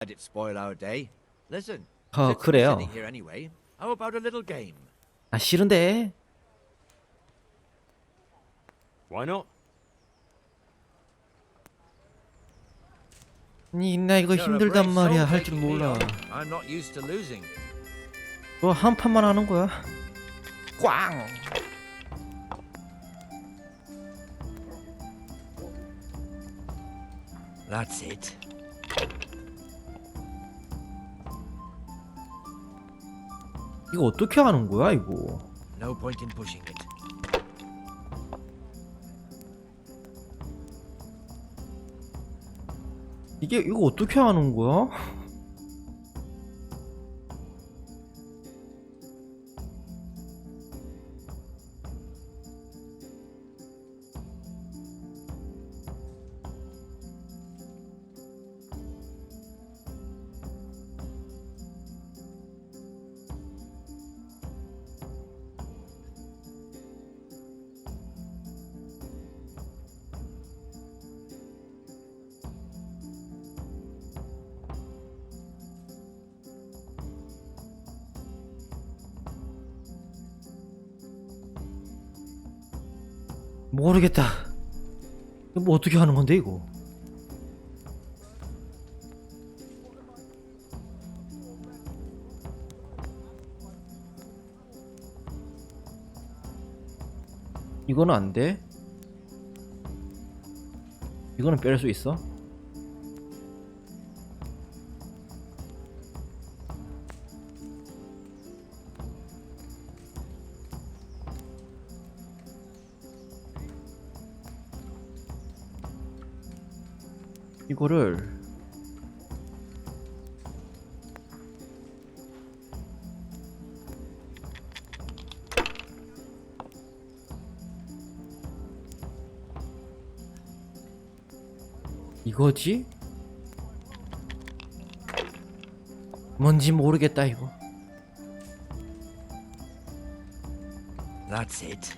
Let it spoil our day. Listen. 그래요. Sitting here anyway. How about a little game? 아, 싫은데. Why not? 아니, 나 이거 You're a 힘들단 brave 말이야. soul 할 줄 taking me 몰라. on. I'm not used to losing. 너 한 판만 하는 거야. 꽝. That's it. 이거 어떻게 하는 거야, 이거? No point in pushing it. 이거 어떻게 하는 거야? 모르겠다. 이거 뭐 어떻게 하는 건데, 이거? 이거는 안 돼? 이거는 뺄 수 있어? 이거를 이거지? 뭔지 모르겠다 이거. That's it.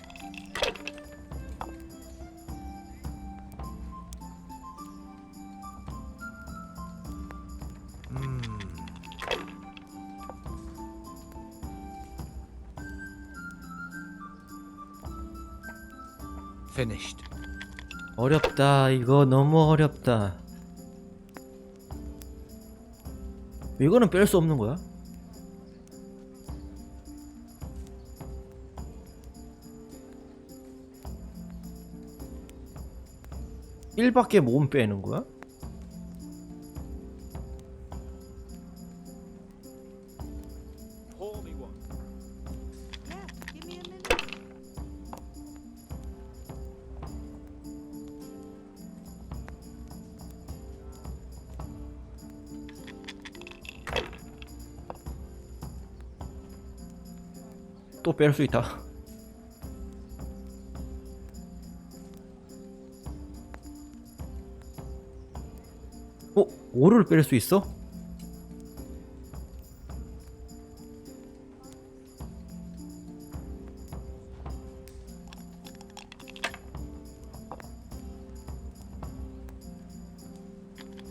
Finished. 어렵다. 이거 너무 어렵다. 이거는 뺄 수 없는 거야? 일밖에 못 빼는 거야? Pour me one. Yeah, give me a minute. 또 뺄 수 있다. 어? 5를 뺄 수 있어?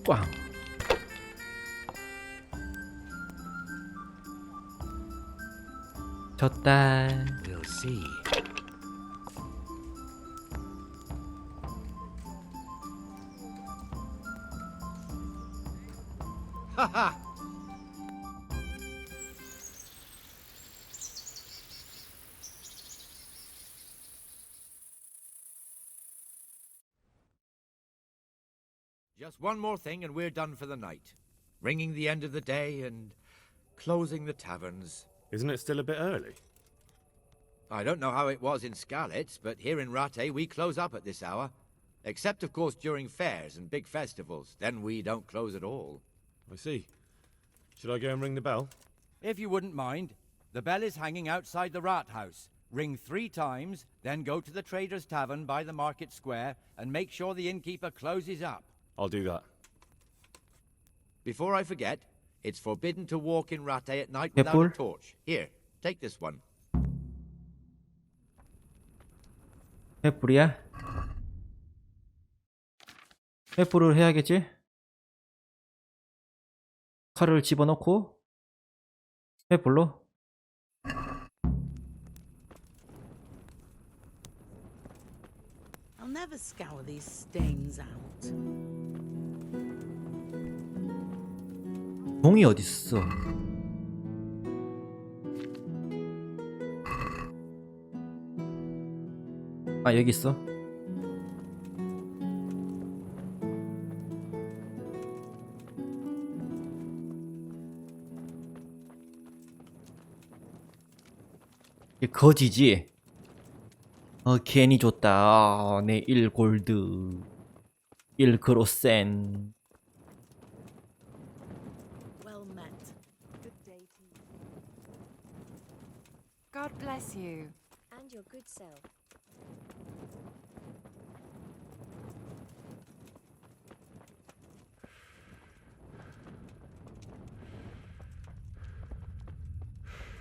꽝. 졌다. We'll see. Haha! Just one more thing and we're done for the night. Ringing the end of the day and closing the taverns. Isn't it still a bit early? I don't know how it was in Skalitz, but here in Rattay we close up at this hour. Except, of course, during fairs and big festivals. Then we don't close at all. I see. Should I go and ring the bell? If you wouldn't mind, the bell is hanging outside the rat house. Ring 3 times, then go to the Trader's Tavern by the market square and make sure the innkeeper closes up. I'll do that. Before I forget, it's forbidden to walk in Rattay at night Yeah, without Paul. a torch. Here, take this one. 횃불이야? 횃불을 해야겠지? 칼을 집어넣고 횃불로 I'll never scour these stains out. 종이 어딨어? 아 여기 있어. 이게 거지지? 괜히 줬다. 내 1골드 1그로센. Well met. Good day to you. God bless you. And your good self.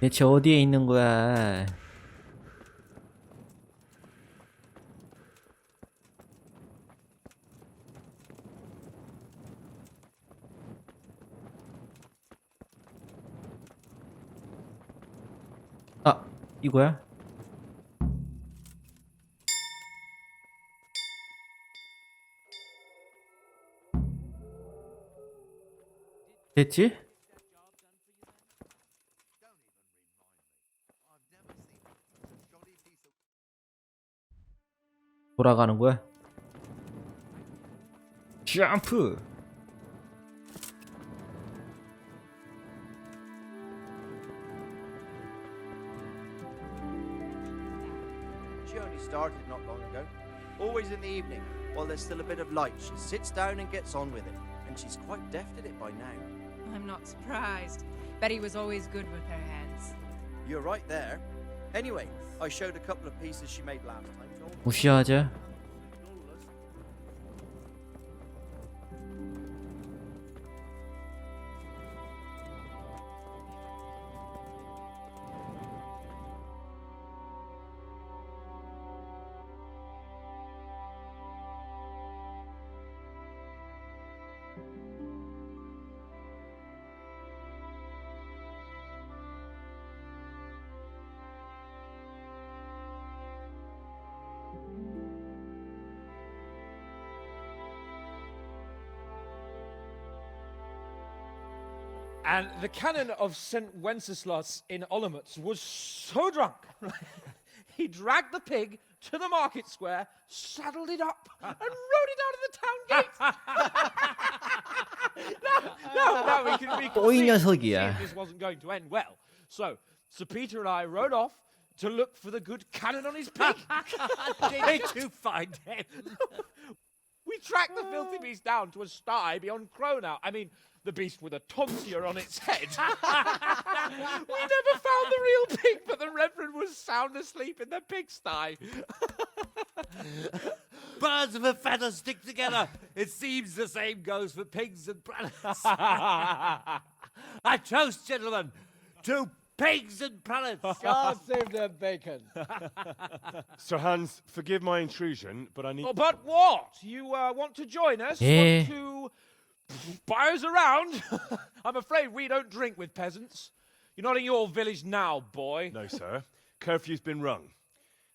대체 어디에 있는 거야? 아, 이거야? 됐지? 돌아가는 거야? 점프! She only started not long ago. Always in the evening, while there's still a bit of light, she sits down and gets on with it. And she's quite deft at it by now. I'm not surprised. Betty was always good with her hands. You're right there. Anyway, I showed a couple of pieces she made last time. 무시하자. And the canon of St. Wenceslas in Olomouc was so drunk, he dragged the pig to the market square, saddled it up, and rode it out of the town gate. No, we can 또 이 see 녀석이야. this wasn't going to end well. So, Sir Peter and I rode off to look for the good canon on his pig. Did you find him? We tracked the filthy beast down to a sty beyond Cronau. I mean, the beast with a tonsure on its head. We never found the real pig, but the Reverend was sound asleep in the pigsty. Birds of a feather stick together. It seems the same goes for pigs and planets. I toast, gentlemen, to pigs and planets. God save the bacon. Sir Hans, forgive my intrusion, but I need... Oh, but what? You want to join us? Yeah. Want to buy us around? I'm afraid we don't drink with peasants. You're not in your village now, boy. No, sir. Curfew's been rung.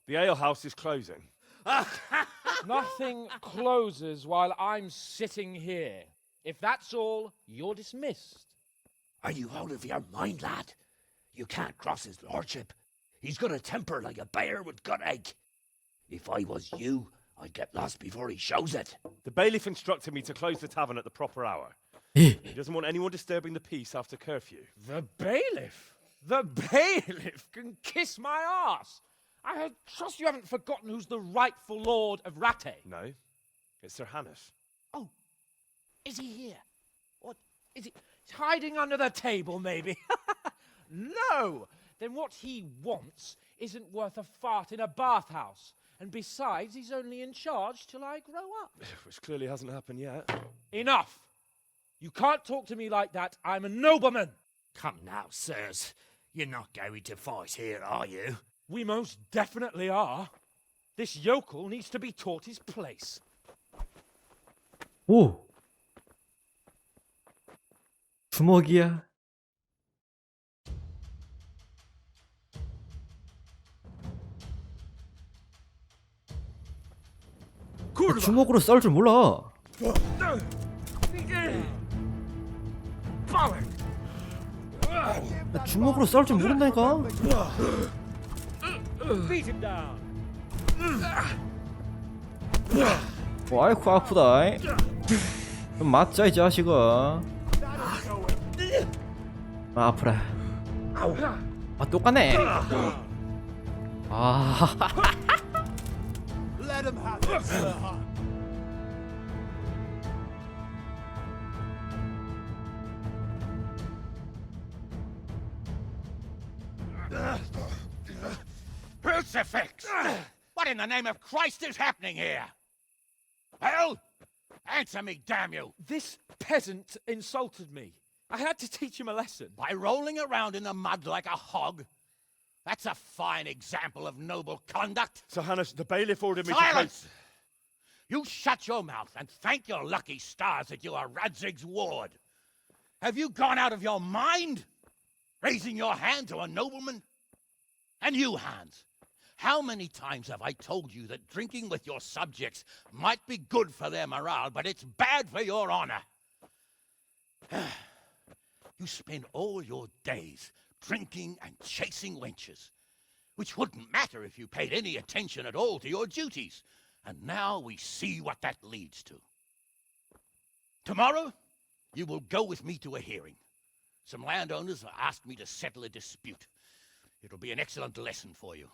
The alehouse is closing. Nothing closes while I'm sitting here. If that's all, you're dismissed. Are you out of your mind, lad? You can't cross his lordship. He's got a temper like a bear with gut ache. If I was you, I'd get lost before he shows it. The bailiff instructed me to close the tavern at the proper hour. He doesn't want anyone disturbing the peace after curfew. The bailiff? The bailiff can kiss my arse. I trust you haven't forgotten who's the rightful lord of Rattay. No, it's Sir Hannes. Oh, is he here? What, is he hiding under the table, maybe? No! Then what he wants isn't worth a fart in a bathhouse. And besides, he's only in charge till I grow up. Which clearly hasn't happened yet. Enough! You can't talk to me like that. I'm a nobleman. Come now, sirs. You're not going to fight here, are you? We most definitely are. This yokel needs to be taught his place. 오! 주먹이야. 나 주먹으로 싸울 줄 몰라. 나 주먹으로 싸울 줄 모른다니까. Beat him down. 아이쿠 아프다. 좀 맞자 이 자식아. 아, 아프라. 아 똑같네. 아. Let him have it, sir. Crucifix! What in the name of Christ is happening here? Well, answer me, damn you! This peasant insulted me. I had to teach him a lesson. By rolling around in the mud like a hog? That's a fine example of noble conduct. Sir Hannes, the bailiff ordered me Silence! You shut your mouth and thank your lucky stars that you are Radzig's ward. Have you gone out of your mind? Raising your hand to a nobleman? And you, Hans, how many times have I told you that drinking with your subjects might be good for their morale, but it's bad for your honor? You spend all your days drinking and chasing wenches, which wouldn't matter if you paid any attention at all to your duties. And now we see what that leads to. Tomorrow, you will go with me to a hearing. Some landowners have asked me to settle a dispute. It'll be an excellent lesson for you.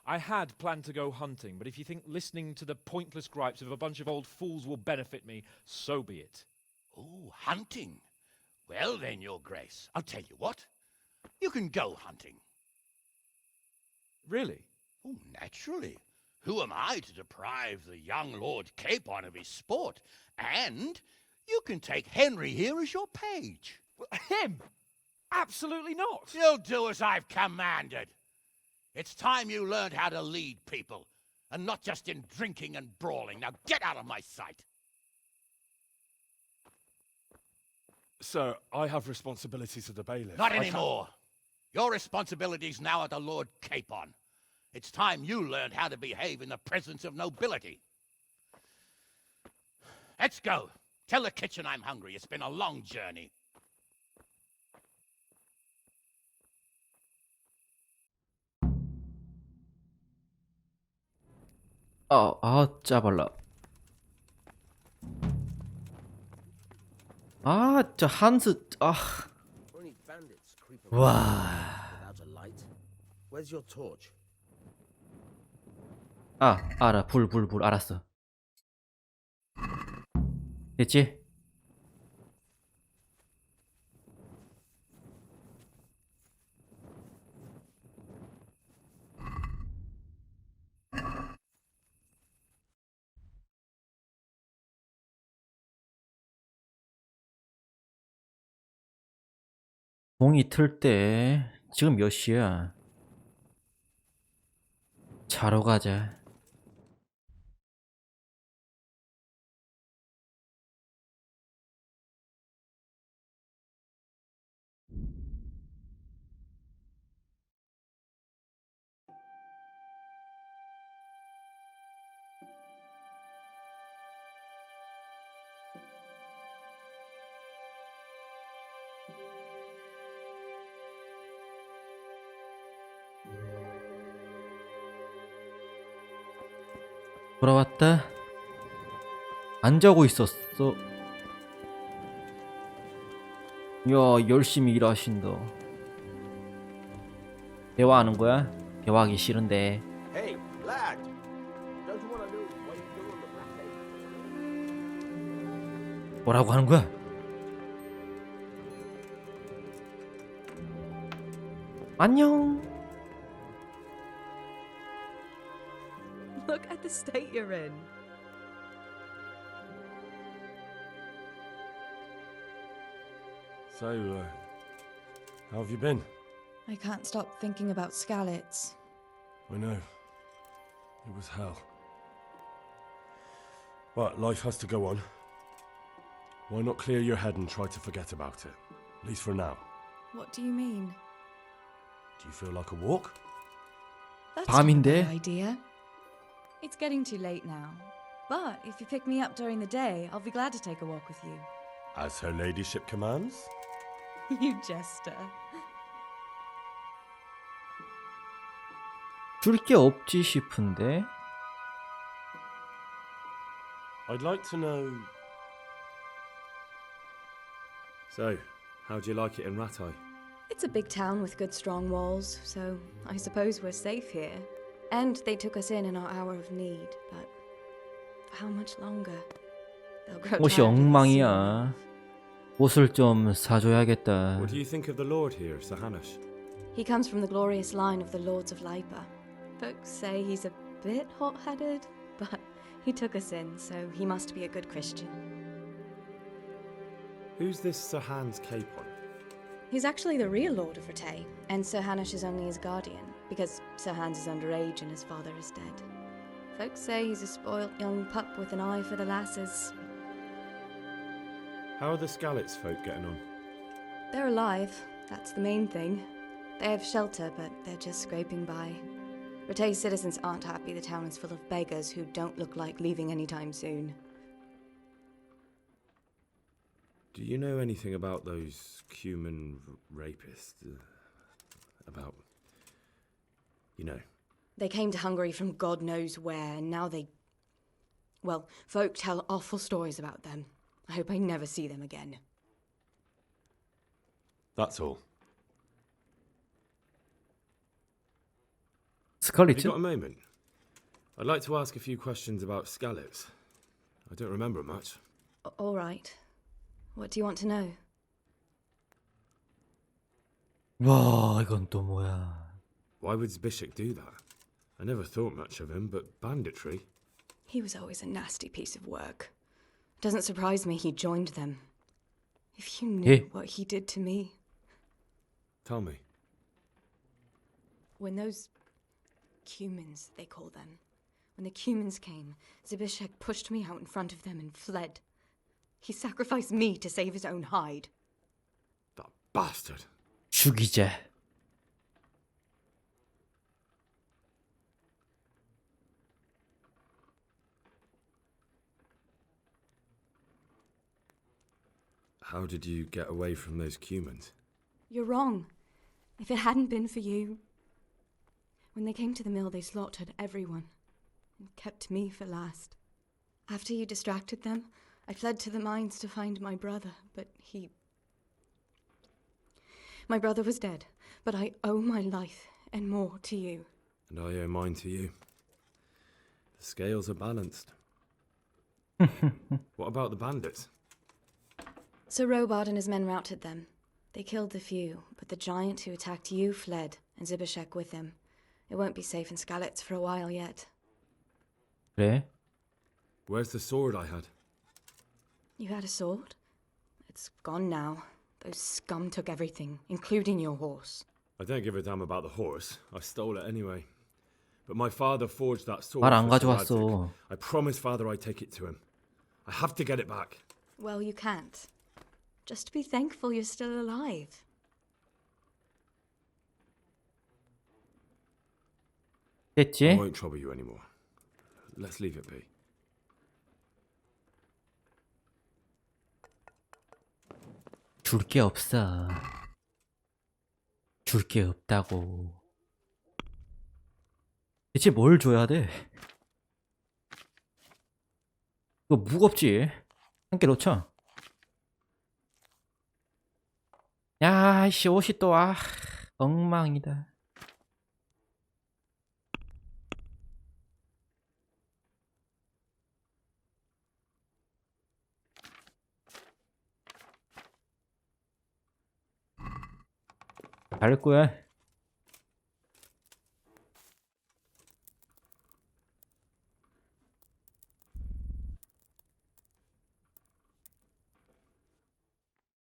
I had planned to go hunting, but if you think listening to the pointless gripes of a bunch of old fools will benefit me, so be it. Oh, hunting. Well then, Your Grace, I'll tell you what. You can go hunting. Really? Oh, naturally. Who am I to deprive the young Lord Capon of his sport? And you can take Henry here as your page. Him? Absolutely not. You'll do as I've commanded. It's time you learned how to lead people, and not just in drinking and brawling. Now get out of my sight. Sir, I have responsibilities of the bailiff. Not I can't- anymore. Your responsibilities now are the Lord Capon. It's time you learned how to behave in the presence of nobility. Let's go. Tell the kitchen I'm hungry. It's been a long journey. 짜발라. 저 한스. Only bandits creep 와. without a light. Where's your torch? 알아. 불. 알았어. 됐지? 동이 틀 때 지금 몇 시야? 자러 가자. 돌아왔다. 안 자고 있었어. 야, 열심히 일하신다. 대화하는 거야? 대화하기 싫은데. Hey, lad! Don't you want to know what you do on the black 뭐라고 하는 거야? 안녕. Look at the state you're in. So, how have you been? I can't stop thinking about Skalitz. I know. It was hell. But life has to go on. Why not clear your head and try to forget about it? At least for now. What do you mean? Do you feel like a walk? That's not a 밤인데? bad idea. It's getting too late now. But if you pick me up during the day, I'll be glad to take a walk with you. As her ladyship commands? You jester. 줄 게 없지 싶은데. I'd like to know... So, how do you like it in Rattay? It's a big town with good strong walls, so I suppose we're safe here. And they took us in our hour of need, but for how much longer? They'll grow 옷이 tired of us soon. 엉망이야. 옷을 좀 사줘야겠다. What do you think of the Lord here, Sir Hanush? He comes from the glorious line of the Lords of Lipa. Folks say he's a bit hot-headed, but he took us in, so he must be a good Christian. Who's this Sir Hans Capon? He's actually the real Lord of Rattay, and Sir Hanush is only his guardian, because Sir Hans is underage and his father is dead. Folks say he's a spoilt young pup with an eye for the lasses. How are the Skalitz folk getting on? They're alive, that's the main thing. They have shelter, but they're just scraping by. Rattay citizens aren't happy the town is full of beggars who don't look like leaving anytime soon. Do you know anything about those Cuman rapists? About... you know. They came to Hungary from God knows where, and now they... Well, folk tell awful stories about them. I hope I never see them again. That's all. Have you 스칼리츠? got a moment? I'd like to ask a few questions about Skalitz. I don't remember much. All right. What do you want to know? 와, 이건 또 뭐야? Why would Zbyszek do that? I never thought much of him, but banditry? He was always a nasty piece of work. Doesn't surprise me he joined them. If you knew Eh? what he did to me. Tell me. When those Cumans, they call them. When the Cumans came, Zbyszek pushed me out in front of them and fled. He sacrificed me to save his own hide. That bastard. 죽이자. How did you get away from those Cumans? You're wrong. If it hadn't been for you... When they came to the mill, they slaughtered everyone. And kept me for last. After you distracted them, I fled to the mines to find my brother, but he... My brother was dead, but I owe my life and more to you. And I owe mine to you. The scales are balanced. What about the bandits? Sir Robard and his men routed them. They killed the few, but the giant who attacked you fled, and Zbyszek with him. It won't be safe in Skalitz for a while yet. 그래? Where's the sword I had? You had a sword? It's gone now. Those scum took everything, including your horse. I don't give a damn about the horse. I stole it anyway. But my father forged that sword 말 안 for Sir 가져왔어. Radzig. I promised father I'd take it to him. I have to get it back. Well, you can't. Just be thankful you're still alive. I 됐지? won't trouble you anymore. Let's leave it be. 줄 게 없어. 줄 게 없다고. 대체 뭘 줘야 돼? 이거 무겁지? 함께 놓쳐. 야, 씨, 옷이 또, 엉망이다. 갈 거야.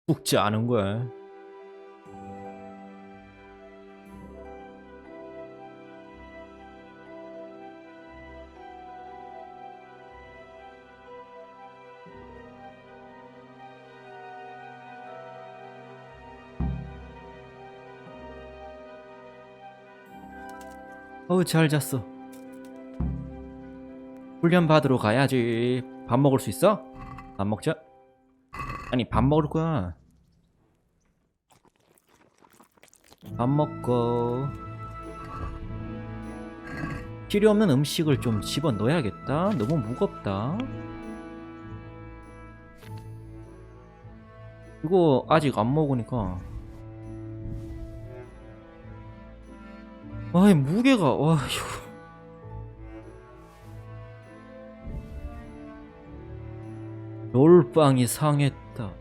죽지 않은 거야. 어우 잘 잤어. 훈련 받으러 가야지. 밥 먹을 수 있어? 밥 먹자. 아니 밥 먹을 거야. 밥 먹고 필요 없는 음식을 좀 집어 넣어야겠다. 너무 무겁다. 이거 아직 안 먹으니까. 아이 무게가 와휴. 롤빵이 상했다.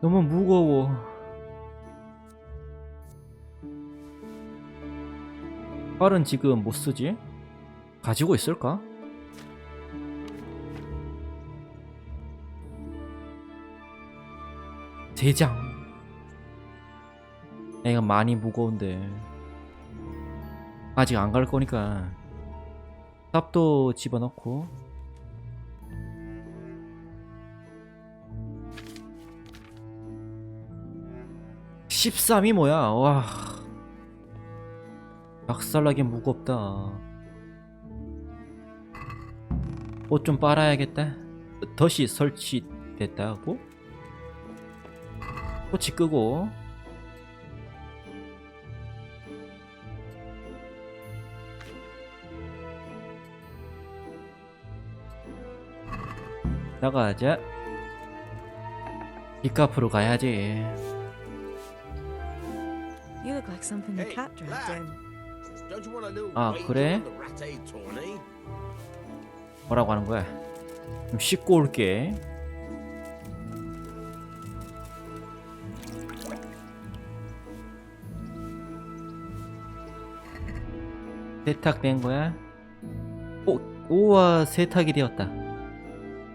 너무 무거워. 팔은 지금 못 쓰지? 가지고 있을까? 대장. 애가 많이 무거운데 아직 안 갈 거니까 삽도 집어넣고. 13이 뭐야? 와, 박살나게 무겁다. 옷 좀 빨아야겠다. 덫이 설치됐다고? 토치 끄고. 나가자. 빚갚으러 가야지. You look like something the Hey, cat dragged lad. in. Don't you want a little 아, wager 그래? on the ratte tourney? 뭐라고 하는 거야? 좀 씻고 올게. 세탁된 거야? 오, 우와 세탁이 되었다.